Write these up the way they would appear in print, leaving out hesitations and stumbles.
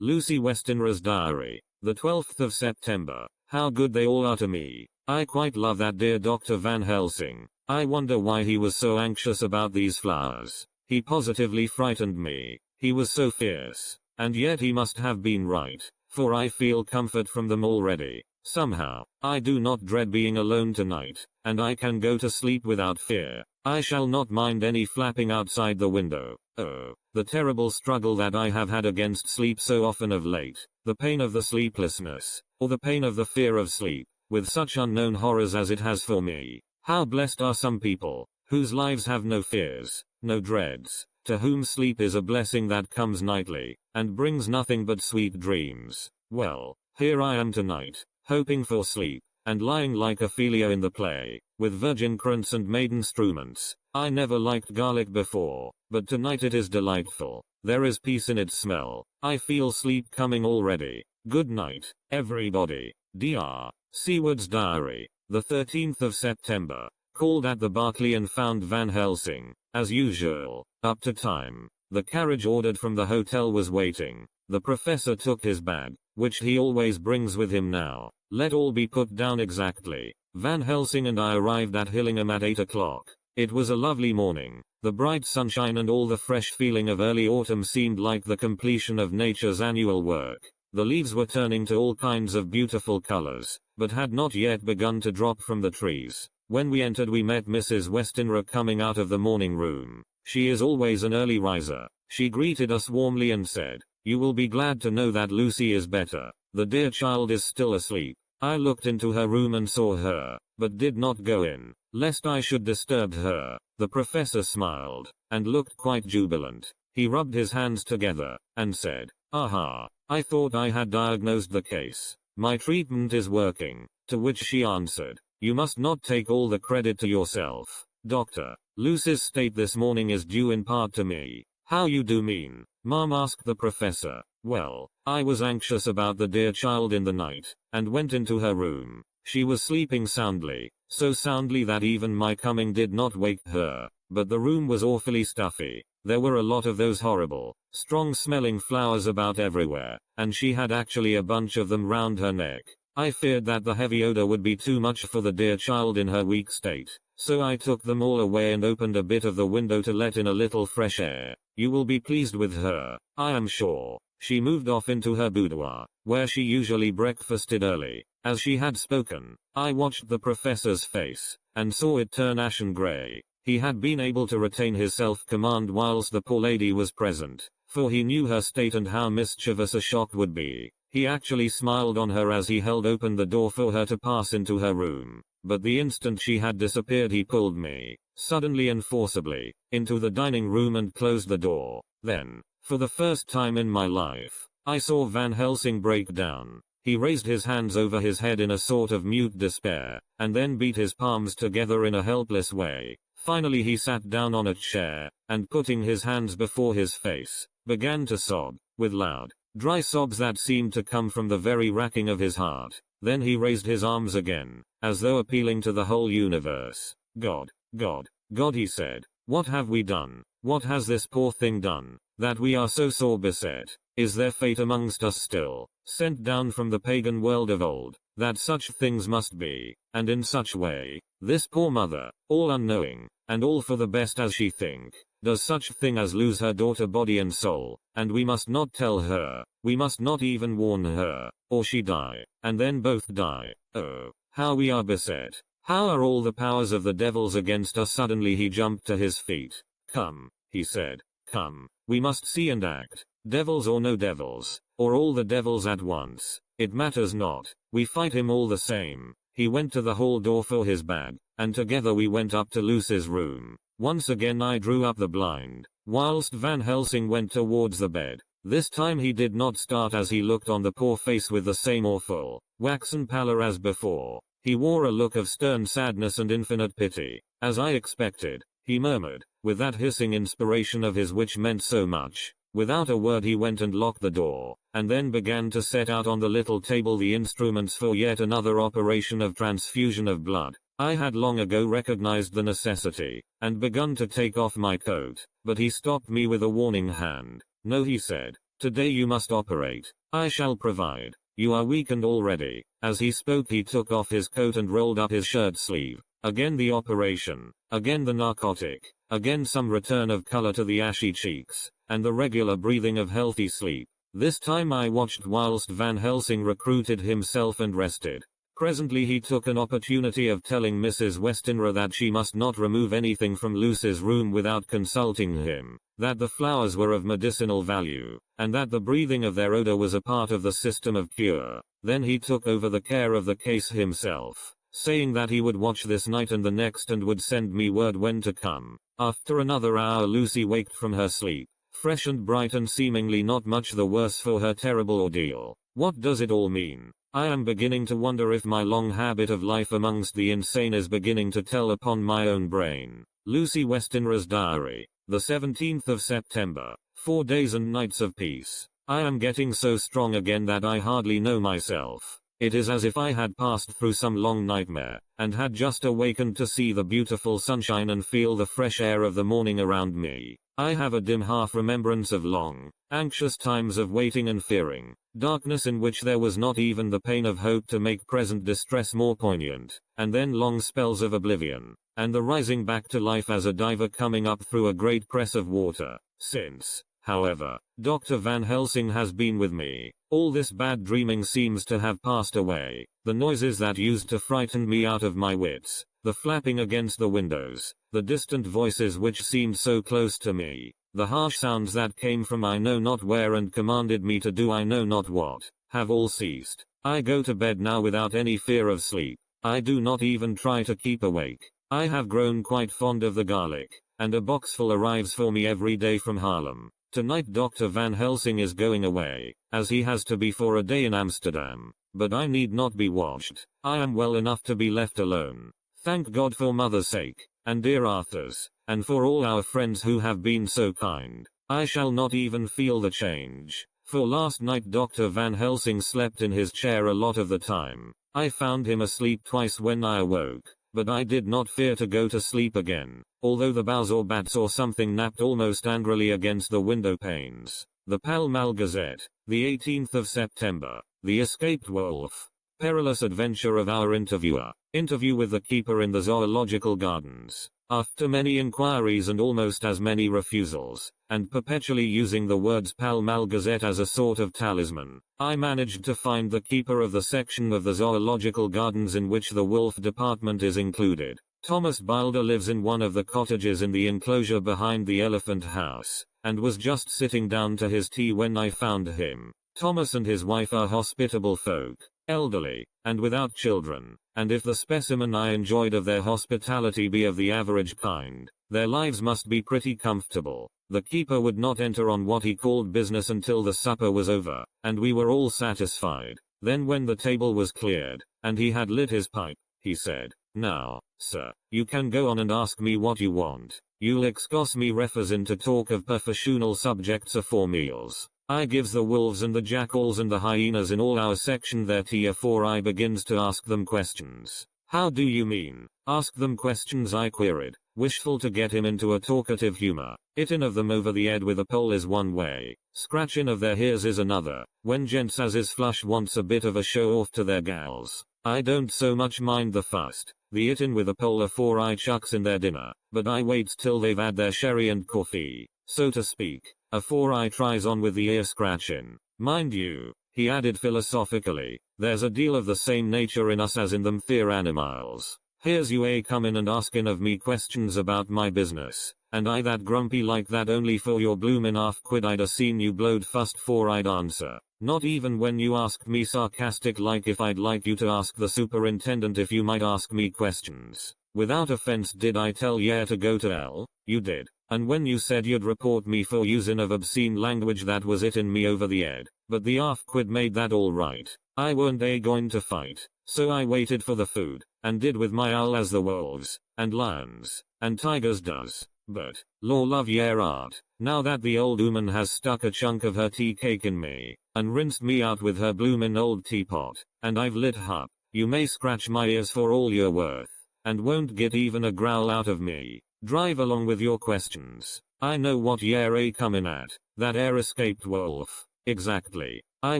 Lucy Westenra's diary. The 12th of September. How good they all are to me. I quite love that dear Dr. Van Helsing. I wonder why he was so anxious about these flowers. He positively frightened me. He was so fierce. And yet he must have been right, for I feel comfort from them already. Somehow, I do not dread being alone tonight, and I can go to sleep without fear. I shall not mind any flapping outside the window. Oh, the terrible struggle that I have had against sleep so often of late, the pain of the sleeplessness, or the pain of the fear of sleep, with such unknown horrors as it has for me. How blessed are some people, whose lives have no fears, no dreads, to whom sleep is a blessing that comes nightly, and brings nothing but sweet dreams. Well, here I am tonight, hoping for sleep, and lying like Ophelia in the play, with virgin crowns and maiden struments. I never liked garlic before, but tonight it is delightful. There is peace in its smell. I feel sleep coming already. Good night, everybody. Dr. Seward's diary. The 13th of September. Called at the Berkeley and found Van Helsing, as usual, up to time. The carriage ordered from the hotel was waiting. The professor took his bag, which he always brings with him now. Let all be put down exactly. Van Helsing and I arrived at Hillingham at 8 o'clock. It was a lovely morning. The bright sunshine and all the fresh feeling of early autumn seemed like the completion of nature's annual work. The leaves were turning to all kinds of beautiful colors, but had not yet begun to drop from the trees. When we entered we met Mrs. Westenra coming out of the morning room. She is always an early riser. She greeted us warmly and said, "You will be glad to know that Lucy is better. The dear child is still asleep." I looked into her room and saw her, but did not go in, lest I should disturb her. The professor smiled, and looked quite jubilant. He rubbed his hands together, and said, "Aha, I thought I had diagnosed the case. My treatment is working." To which she answered, "You must not take all the credit to yourself, Doctor. Lucy's state this morning is due in part to me." "How you do mean, Mom?" asked the professor. "Well, I was anxious about the dear child in the night, and went into her room. She was sleeping soundly, so soundly that even my coming did not wake her, but the room was awfully stuffy. There were a lot of those horrible, strong-smelling flowers about everywhere, and she had actually a bunch of them round her neck. I feared that the heavy odor would be too much for the dear child in her weak state, so I took them all away and opened a bit of the window to let in a little fresh air. You will be pleased with her, I am sure." She moved off into her boudoir, where she usually breakfasted early. As she had spoken, I watched the professor's face, and saw it turn ashen gray. He had been able to retain his self-command whilst the poor lady was present, for he knew her state and how mischievous a shock would be. He actually smiled on her as he held open the door for her to pass into her room. But the instant she had disappeared he pulled me, suddenly and forcibly, into the dining room and closed the door. Then, for the first time in my life, I saw Van Helsing break down. He raised his hands over his head in a sort of mute despair, and then beat his palms together in a helpless way. Finally he sat down on a chair, and putting his hands before his face, began to sob, with loud, dry sobs that seemed to come from the very racking of his heart. Then he raised his arms again, as though appealing to the whole universe. "God, God, God," he said, "what have we done? What has this poor thing done, that we are so sore beset? Is there fate amongst us still, sent down from the pagan world of old, that such things must be, and in such way? This poor mother, all unknowing, and all for the best as she think, does such thing as lose her daughter body and soul, and we must not tell her, we must not even warn her, or she die, and then both die. Oh, how we are beset. How are all the powers of the devils against us?" Suddenly he jumped to his feet. "Come," he said, "come, we must see and act. Devils or no devils, or all the devils at once, it matters not, we fight him all the same." He went to the hall door for his bag, and together we went up to Lucy's room. Once again I drew up the blind, whilst Van Helsing went towards the bed. This time he did not start as he looked on the poor face with the same awful, waxen pallor as before. He wore a look of stern sadness and infinite pity. "As I expected," he murmured, with that hissing inspiration of his which meant so much. Without a word he went and locked the door, and then began to set out on the little table the instruments for yet another operation of transfusion of blood. I had long ago recognized the necessity, and begun to take off my coat, but he stopped me with a warning hand. "No," he said, Today you must operate. I shall provide. You are weakened already. As he spoke he took off his coat and rolled up his shirt sleeve. Again the operation. Again the narcotic. Again some return of color to the ashy cheeks. And the regular breathing of healthy sleep. This time I watched whilst Van Helsing recruited himself and rested. Presently he took an opportunity of telling Mrs. Westenra that she must not remove anything from Lucy's room without consulting him, that the flowers were of medicinal value, and that the breathing of their odor was a part of the system of cure. Then he took over the care of the case himself, saying that he would watch this night and the next and would send me word when to come. After another hour Lucy waked from her sleep, fresh and bright and seemingly not much the worse for her terrible ordeal. What does it all mean? I am beginning to wonder if my long habit of life amongst the insane is beginning to tell upon my own brain. Lucy Westenra's diary. The 17th of September. 4 days and nights of peace. I am getting so strong again that I hardly know myself. It is as if I had passed through some long nightmare, and had just awakened to see the beautiful sunshine and feel the fresh air of the morning around me. I have a dim half-remembrance of long, anxious times of waiting and fearing, darkness in which there was not even the pain of hope to make present distress more poignant, and then long spells of oblivion, and the rising back to life as a diver coming up through a great press of water. Since, however, Dr. Van Helsing has been with me, all this bad dreaming seems to have passed away. The noises that used to frighten me out of my wits, the flapping against the windows, the distant voices which seemed so close to me, the harsh sounds that came from I know not where and commanded me to do I know not what, have all ceased. I go to bed now without any fear of sleep. I do not even try to keep awake. I have grown quite fond of the garlic, and a boxful arrives for me every day from Haarlem. Tonight Dr. Van Helsing is going away, as he has to be for a day in Amsterdam, but I need not be watched. I am well enough to be left alone. Thank God for mother's sake, and dear Arthur's, and for all our friends who have been so kind. I shall not even feel the change, for last night Dr. Van Helsing slept in his chair a lot of the time. I found him asleep twice when I awoke, but I did not fear to go to sleep again, although the boughs or bats or something napped almost angrily against the window panes. The Pall Mall Gazette, the 18th of September. The Escaped Wolf. Perilous adventure of our interviewer. Interview with the keeper in the zoological gardens. After many inquiries and almost as many refusals, and perpetually using the words Pall Mall Gazette as a sort of talisman, I managed to find the keeper of the section of the zoological gardens in which the wolf department is included. Thomas Bilder lives in one of the cottages in the enclosure behind the elephant house, and was just sitting down to his tea when I found him. Thomas and his wife are hospitable folk, elderly, and without children, and if the specimen I enjoyed of their hospitality be of the average kind, their lives must be pretty comfortable. The keeper would not enter on what he called business until the supper was over, and we were all satisfied. Then when the table was cleared, and he had lit his pipe, he said, "Now, sir, you can go on and ask me what you want. You'll excuse me refers in to talk of professional subjects afore meals. I gives the wolves and the jackals and the hyenas in all our section their tea afore I begins to ask them questions." "How do you mean, ask them questions?" I queried, wishful to get him into a talkative humor. "Hittin' of them over the head with a pole is one way, scratchin' of their ears is another. When gents as is flush wants a bit of a show off to their gals, I don't so much mind the fust, the hittin' with a pole afore I chucks in their dinner, but I waits till they've had their sherry and coffee, so to speak, afore I tries on with the ear scratchin'. Mind you," he added philosophically, "there's a deal of the same nature in us as in them theer animals. Here's you a comin' and askin' of me questions about my business, and I that grumpy like that only for your bloomin' half-quid I'd a seen you blowed fust 'fore I'd answer. Not even when you asked me sarcastic like if I'd like you to ask the superintendent if you might ask me questions. Without offense did I tell yer to go to hell? You did. And when you said you'd report me for usin' of obscene language that was hittin' me over the head, but the half-quid made that all right. I weren't a-goin' to fight, so I waited for the food, and did with my owl as the wolves, and lions, and tigers does. But, law love yer art, now that the old ooman has stuck a chunk of her tea cake in me, and rinsed me out with her bloomin' old teapot, and I've lit hup, you may scratch my ears for all you're worth, and won't get even a growl out of me. Drive along with your questions. I know what yer a comin' at, that escaped wolf. Exactly. I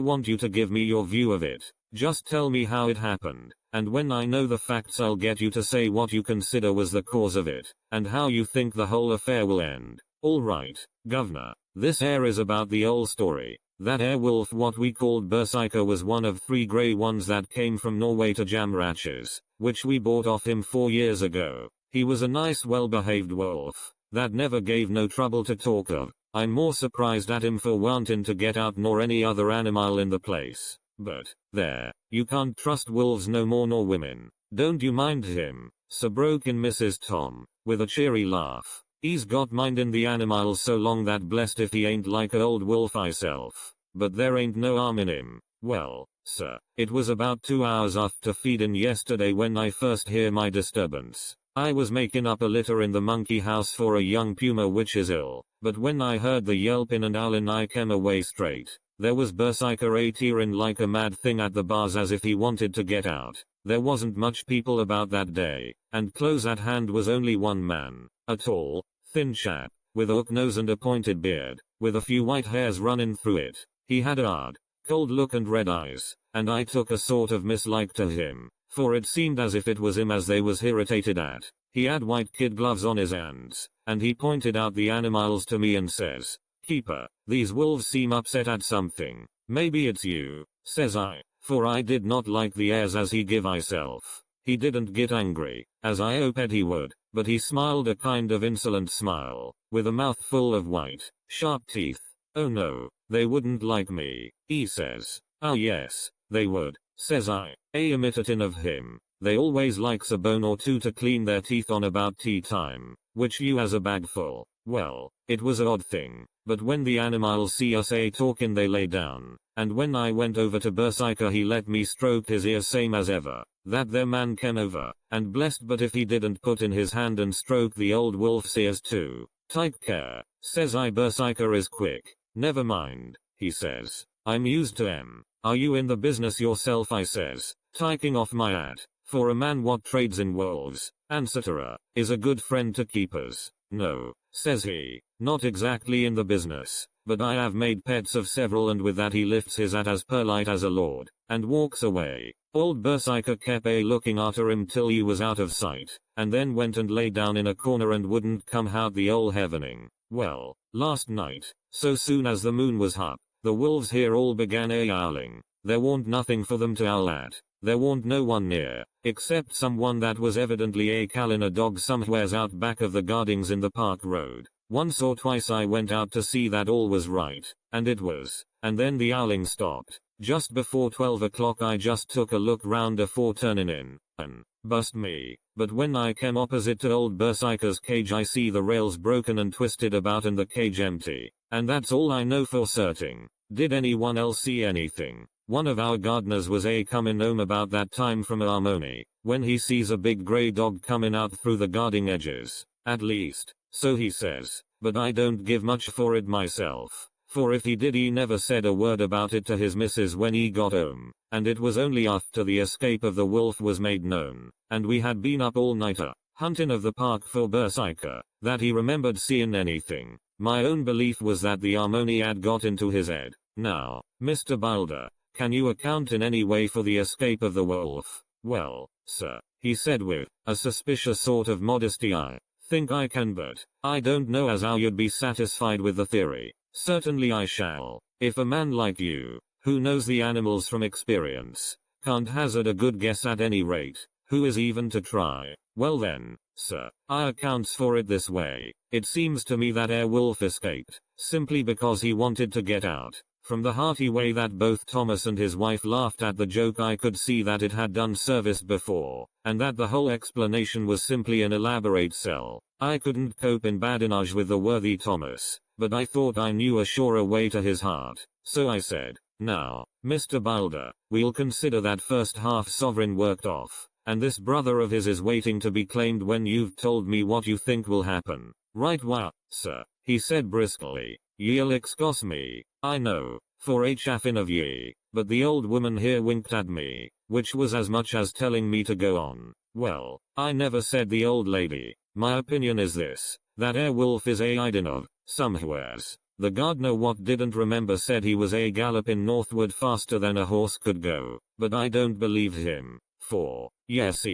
want you to give me your view of it. Just tell me how it happened, and when I know the facts I'll get you to say what you consider was the cause of it, and how you think the whole affair will end. Alright, Governor. This here is about the old story. That here wolf what we called Berserker was one of 3 grey ones that came from Norway to Jamratches, which we bought off him 4 years ago. He was a nice well-behaved wolf, that never gave no trouble to talk of. I'm more surprised at him for wanting to get out nor any other animal in the place. But, there, you can't trust wolves no more nor women. Don't you mind him, so broke in Mrs. Tom, with a cheery laugh. He's got mindin' the animals so long that blessed if he ain't like a old wolf myself. But there ain't no harm in him. Well, sir, it was about 2 hours after feedin' yesterday when I first hear my disturbance. I was making up a litter in the monkey house for a young puma which is ill, but when I heard the yelpin' and howlin' I came away straight. There was Berserker a tearin' like a mad thing at the bars as if he wanted to get out. There wasn't much people about that day, and close at hand was only one man, a tall, thin chap, with a hook nose and a pointed beard, with a few white hairs running through it. He had a hard, cold look and red eyes, and I took a sort of mislike to him, for it seemed as if it was him as they was irritated at. He had white kid gloves on his hands, and he pointed out the animals to me and says, "Keeper, these wolves seem upset at something. Maybe it's you," says I, for I did not like the airs as he give myself. He didn't get angry, as I hoped he would, but he smiled a kind of insolent smile, with a mouth full of white, sharp teeth. "Oh no, they wouldn't like me," he says. "Oh yes, they would," says I, imitating of him. "They always likes a bone or two to clean their teeth on about tea time, which you has a bag full." Well, it was a odd thing, but when the animals see us talking they lay down, and when I went over to Berserker he let me stroke his ear same as ever. That there man came over, and blessed but if he didn't put in his hand and stroke the old wolf's ears too. "Take care," says I. "Berserker is quick." "Never mind," he says. "I'm used to 'em. Are you in the business yourself?" I says, taking off my hat. For a man what trades in wolves, etc., is a good friend to keepers. "No," says he, "not exactly in the business, but I have made pets of several," and with that he lifts his hat as polite as a lord, and walks away. Old Berserker kept looking after him till he was out of sight, and then went and lay down in a corner and wouldn't come out the old heavening. Well, last night, so soon as the moon was up, the wolves here all began howling. There warn't nothing for them to howl at. There warn't no one near, except someone that was evidently calling a dog somewheres out back of the gardings in the park road. Once or twice I went out to see that all was right, and it was, and then the howling stopped. Just before 12 o'clock I just took a look round afore turning in, and, bust me, but when I came opposite to old Berserker's cage I see the rails broken and twisted about and the cage empty. And that's all I know for certain. Did anyone else see anything? One of our gardeners was coming home about that time from Harmony, when he sees a big grey dog coming out through the guarding edges. At least, so he says, but I don't give much for it myself. For if he did he never said a word about it to his missus when he got home, and it was only after the escape of the wolf was made known, and we had been up all nighter, hunting of the park for Berserker, that he remembered seeing anything. My own belief was that the Harmony had got into his head. Now, Mr. Boulder, can you account in any way for the escape of the wolf? "Well, sir," he said with a suspicious sort of modesty, "I think I can, but I don't know as how you'd be satisfied with the theory." "Certainly I shall. If a man like you, who knows the animals from experience, can't hazard a good guess at any rate, who is even to try? Well then, sir, I accounts for it this way. It seems to me that wolf escaped, simply because he wanted to get out." From the hearty way that both Thomas and his wife laughed at the joke I could see that it had done service before, and that the whole explanation was simply an elaborate sell. I couldn't cope in badinage with the worthy Thomas, but I thought I knew a surer way to his heart, so I said, "Now, Mr. Boulder, we'll consider that first half sovereign worked off, and this brother of his is waiting to be claimed when you've told me what you think will happen." "Right wha, sir," he said briskly. "Ye'll excuse me, I know, for a chaffin' of ye, but the old woman here winked at me, which was as much as telling me to go on." "Well, I never said the old lady. My opinion is this, that wolf is hiding of, somewheres. The gardener what didn't remember said he was a galloping northward faster than a horse could go, but I don't believe him. 4. Yes,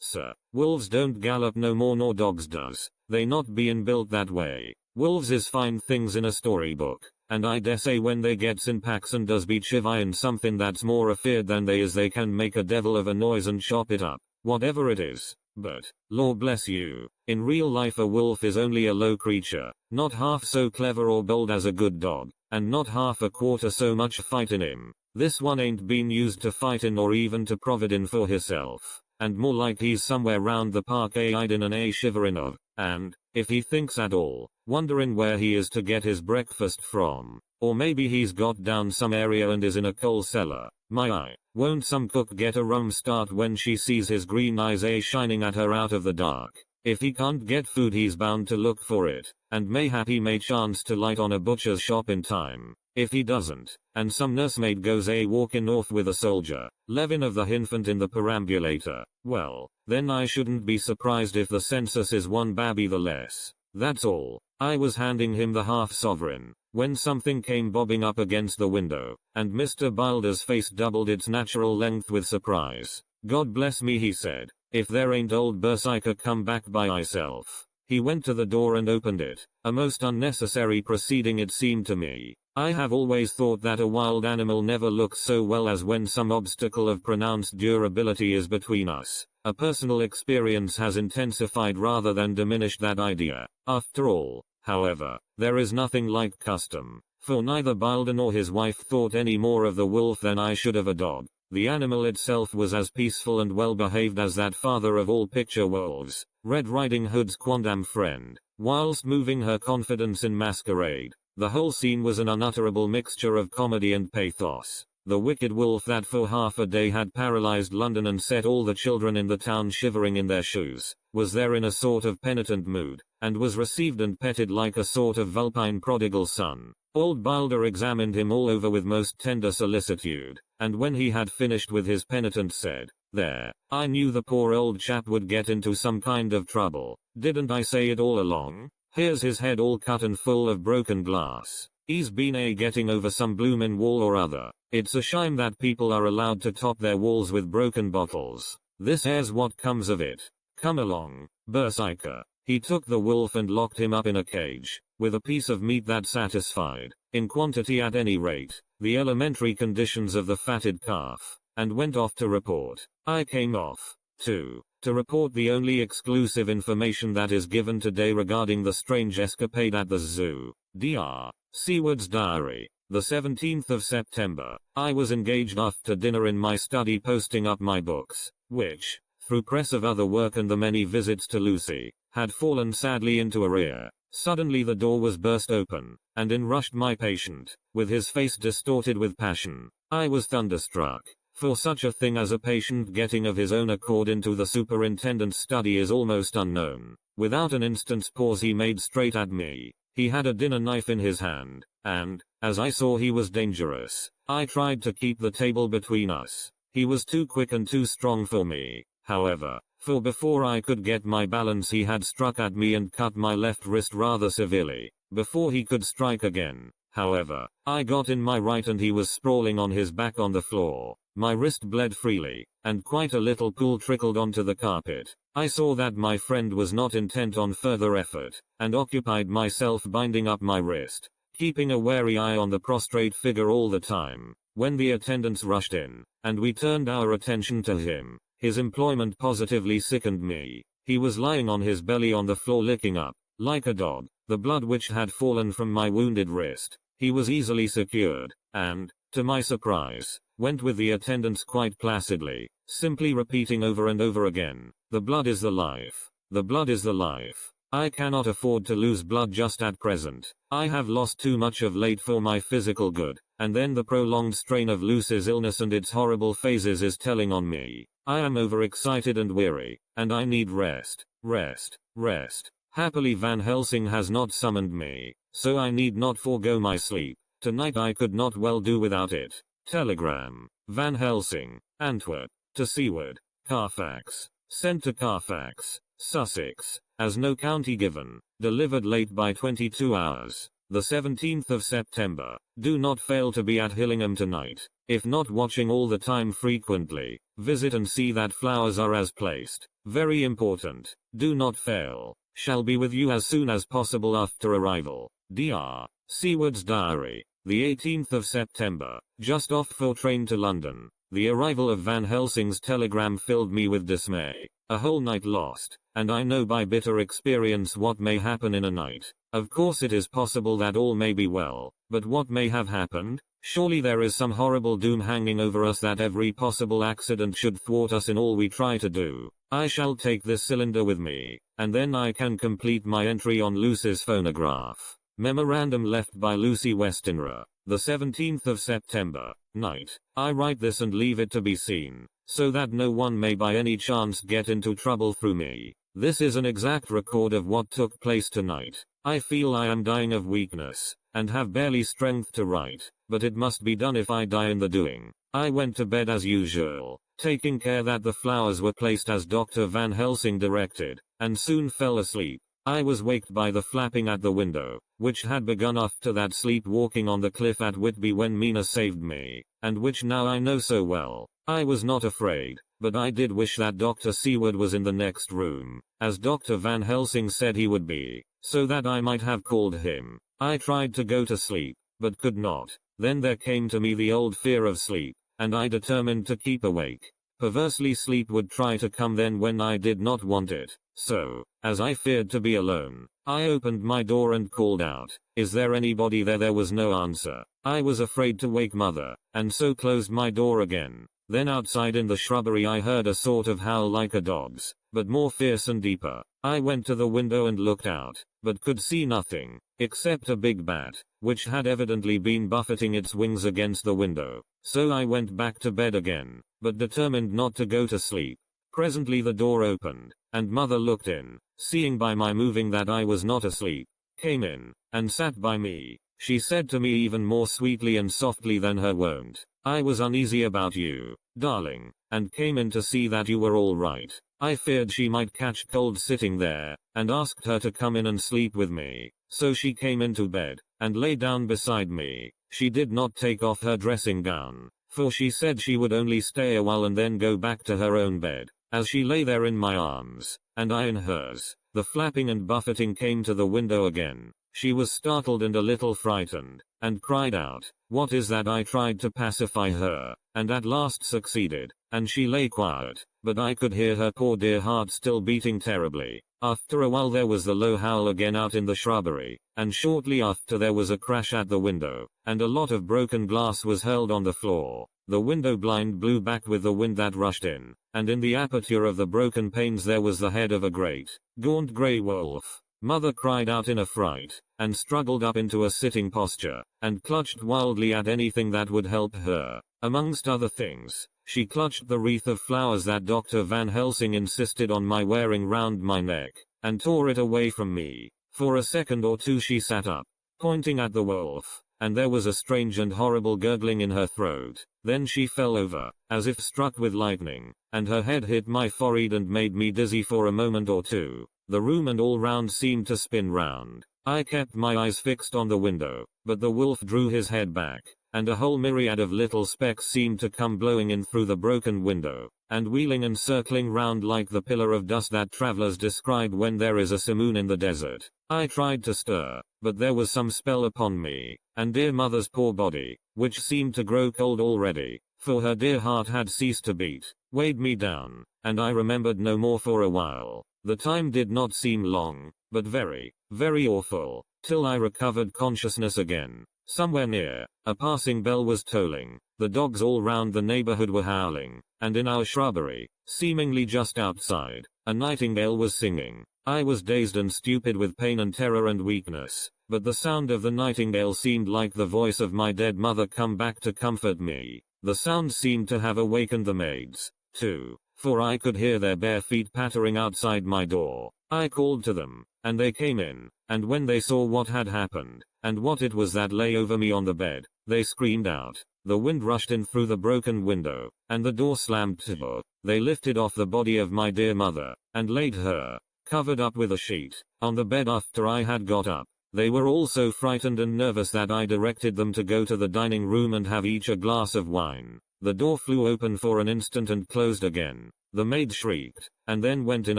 sir. Wolves don't gallop no more nor dogs does. They not being built that way. Wolves is fine things in a storybook, and I dare say when they gets in packs and does be chivying something that's more afeared than they is, they can make a devil of a noise and chop it up, whatever it is. But, Lord bless you, in real life a wolf is only a low creature, not half so clever or bold as a good dog, and not half a quarter so much fight in him. This one ain't been used to fightin' or even to providin' for hisself, and more like he's somewhere round the park a-hidin' and a-shiverin' of, and, if he thinks at all, wonderin' where he is to get his breakfast from. Or maybe he's got down some area and is in a coal cellar. My eye, won't some cook get a rum start when she sees his green eyes shining at her out of the dark? If he can't get food he's bound to look for it, and mayhap he may chance to light on a butcher's shop in time. If he doesn't, and some nursemaid goes walking off with a soldier, Levin of the infant in the perambulator, well, then I shouldn't be surprised if the census is one babby the less. That's all. I was handing him the half-sovereign, when something came bobbing up against the window, and Mr. Bilder's face doubled its natural length with surprise. God bless me, he said, if there ain't old Berserker come back by myself. He went to the door and opened it, a most unnecessary proceeding it seemed to me. I have always thought that a wild animal never looks so well as when some obstacle of pronounced durability is between us. A personal experience has intensified rather than diminished that idea. After all, however, there is nothing like custom, for neither Bilder nor his wife thought any more of the wolf than I should of a dog. The animal itself was as peaceful and well behaved as that father of all picture wolves, Red Riding Hood's quondam friend, whilst moving her confidence in masquerade. The whole scene was an unutterable mixture of comedy and pathos. The wicked wolf that for half a day had paralyzed London and set all the children in the town shivering in their shoes, was there in a sort of penitent mood, and was received and petted like a sort of vulpine prodigal son. Old Bilder examined him all over with most tender solicitude, and when he had finished with his penitent said, "There, I knew the poor old chap would get into some kind of trouble. Didn't I say it all along? Here's his head all cut and full of broken glass. He's been getting over some bloomin' wall or other. It's a shame that people are allowed to top their walls with broken bottles. This here's what comes of it. Come along, Berserker." He took the wolf and locked him up in a cage, with a piece of meat that satisfied, in quantity at any rate, the elementary conditions of the fatted calf, and went off to report. I came off, too, to report the only exclusive information that is given today regarding the strange escapade at the zoo. Dr. Seward's diary. The 17th of September, I was engaged after dinner in my study posting up my books, which, through press of other work and the many visits to Lucy, had fallen sadly into arrear. Suddenly the door was burst open, and in rushed my patient, with his face distorted with passion. I was thunderstruck, for such a thing as a patient getting of his own accord into the superintendent's study is almost unknown. Without an instant's pause he made straight at me. He had a dinner knife in his hand, and, as I saw he was dangerous, I tried to keep the table between us. He was too quick and too strong for me, however, for before I could get my balance he had struck at me and cut my left wrist rather severely. Before he could strike again, however, I got in my right and he was sprawling on his back on the floor. My wrist bled freely, and quite a little pool trickled onto the carpet. I saw that my friend was not intent on further effort, and occupied myself binding up my wrist, keeping a wary eye on the prostrate figure all the time. When the attendants rushed in, and we turned our attention to him, his employment positively sickened me. He was lying on his belly on the floor licking up, like a dog, the blood which had fallen from my wounded wrist. He was easily secured, and, to my surprise, went with the attendants quite placidly, simply repeating over and over again, "The blood is the life. The blood is the life. I cannot afford to lose blood just at present. I have lost too much of late for my physical good." And then the prolonged strain of Lucy's illness and its horrible phases is telling on me. I am overexcited and weary, and I need rest, rest, rest. Happily Van Helsing has not summoned me, so I need not forego my sleep. Tonight I could not well do without it. Telegram. Van Helsing, Antwerp, to Seward, Carfax. Sent to Carfax, Sussex, as no county given. Delivered late by 22 hours. the 17th of September. Do not fail to be at Hillingham tonight. If not watching all the time frequently, visit and see that flowers are as placed. Very important. Do not fail. Shall be with you as soon as possible after arrival. Dr. Seward's Diary. The 18th of September. Just off for train to London. The arrival of Van Helsing's telegram filled me with dismay. A whole night lost, and I know by bitter experience what may happen in a night. Of course it is possible that all may be well, but what may have happened? Surely there is some horrible doom hanging over us that every possible accident should thwart us in all we try to do. I shall take this cylinder with me, and then I can complete my entry on Lucy's phonograph. Memorandum left by Lucy Westenra. The 17th of September, night. I write this and leave it to be seen, so that no one may by any chance get into trouble through me. This is an exact record of what took place tonight. I feel I am dying of weakness, and have barely strength to write, but it must be done if I die in the doing. I went to bed as usual, taking care that the flowers were placed as Dr. Van Helsing directed, and soon fell asleep. I was waked by the flapping at the window, which had begun after that sleepwalking on the cliff at Whitby when Mina saved me, and which now I know so well. I was not afraid, but I did wish that Dr. Seward was in the next room, as Dr. Van Helsing said he would be, so that I might have called him. I tried to go to sleep, but could not. Then there came to me the old fear of sleep, and I determined to keep awake. Perversely sleep would try to come then when I did not want it. So, as I feared to be alone, I opened my door and called out, "Is there anybody there?" There was no answer. I was afraid to wake mother, and so closed my door again. Then outside in the shrubbery I heard a sort of howl like a dog's, but more fierce and deeper. I went to the window and looked out, but could see nothing, except a big bat, which had evidently been buffeting its wings against the window. So I went back to bed again, but determined not to go to sleep. Presently the door opened, and mother looked in, seeing by my moving that I was not asleep, came in, and sat by me. She said to me even more sweetly and softly than her wont, "I was uneasy about you, darling, and came in to see that you were all right. I feared she might catch cold sitting there, and asked her to come in and sleep with me. So she came into bed, and lay down beside me. She did not take off her dressing gown, for she said she would only stay a while and then go back to her own bed. As she lay there in my arms, and I in hers, the flapping and buffeting came to the window again. She was startled and a little frightened, and cried out, 'What is that?' I tried to pacify her, and at last succeeded, and she lay quiet, but I could hear her poor dear heart still beating terribly. After a while there was the low howl again out in the shrubbery, and shortly after there was a crash at the window, and a lot of broken glass was hurled on the floor. The window blind blew back with the wind that rushed in, and in the aperture of the broken panes there was the head of a great, gaunt grey wolf. Mother cried out in a fright, and struggled up into a sitting posture, and clutched wildly at anything that would help her. Amongst other things, she clutched the wreath of flowers that Dr. Van Helsing insisted on my wearing round my neck, and tore it away from me. For a second or two she sat up, pointing at the wolf, and there was a strange and horrible gurgling in her throat. Then she fell over, as if struck with lightning, and her head hit my forehead and made me dizzy for a moment or two. The room and all round seemed to spin round. I kept my eyes fixed on the window, but the wolf drew his head back, and a whole myriad of little specks seemed to come blowing in through the broken window, and wheeling and circling round like the pillar of dust that travelers describe when there is a simoon in the desert. I tried to stir, but there was some spell upon me, and dear mother's poor body, which seemed to grow cold already, for her dear heart had ceased to beat, weighed me down, and I remembered no more for a while. The time did not seem long, but very, very awful, till I recovered consciousness again. Somewhere near, a passing bell was tolling, the dogs all round the neighborhood were howling, and in our shrubbery, seemingly just outside, a nightingale was singing. I was dazed and stupid with pain and terror and weakness, but the sound of the nightingale seemed like the voice of my dead mother come back to comfort me. The sound seemed to have awakened the maids, too, for I could hear their bare feet pattering outside my door. I called to them, and they came in, and when they saw what had happened, and what it was that lay over me on the bed, they screamed out. The wind rushed in through the broken window, and the door slammed to. They lifted off the body of my dear mother, and laid her, covered up with a sheet, on the bed after I had got up. They were all so frightened and nervous that I directed them to go to the dining room and have each a glass of wine. The door flew open for an instant and closed again. The maid shrieked, and then went in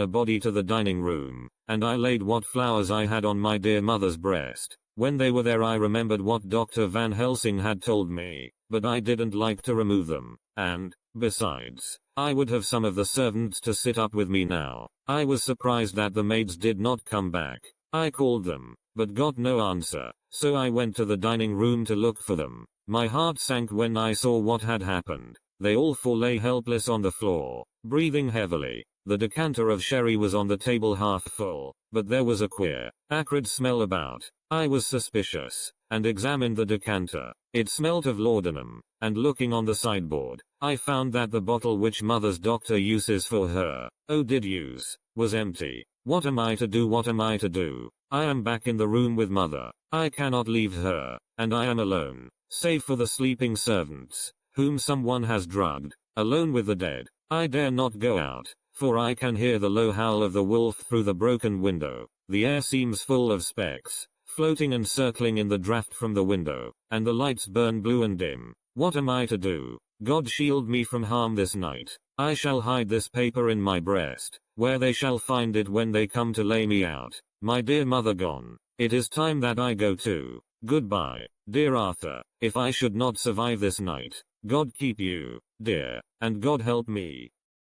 a body to the dining room, and I laid what flowers I had on my dear mother's breast. When they were there I remembered what Dr. Van Helsing had told me, but I didn't like to remove them, and, besides, I would have some of the servants to sit up with me now. I was surprised that the maids did not come back. I called them, but got no answer, so I went to the dining room to look for them. My heart sank when I saw what had happened. They all four lay helpless on the floor, breathing heavily. The decanter of sherry was on the table half full, but there was a queer, acrid smell about. I was suspicious, and examined the decanter. It smelt of laudanum, and looking on the sideboard, I found that the bottle which mother's doctor uses for her, did use, was empty. What am I to do? What am I to do? I am back in the room with mother. I cannot leave her, and I am alone, save for the sleeping servants, whom someone has drugged, alone with the dead. I dare not go out, for I can hear the low howl of the wolf through the broken window. The air seems full of specks, floating and circling in the draft from the window, and the lights burn blue and dim. What am I to do? God shield me from harm this night. I shall hide this paper in my breast, where they shall find it when they come to lay me out. My dear mother gone. It is time that I go too. Goodbye, dear Arthur. If I should not survive this night, God keep you, dear, and God help me.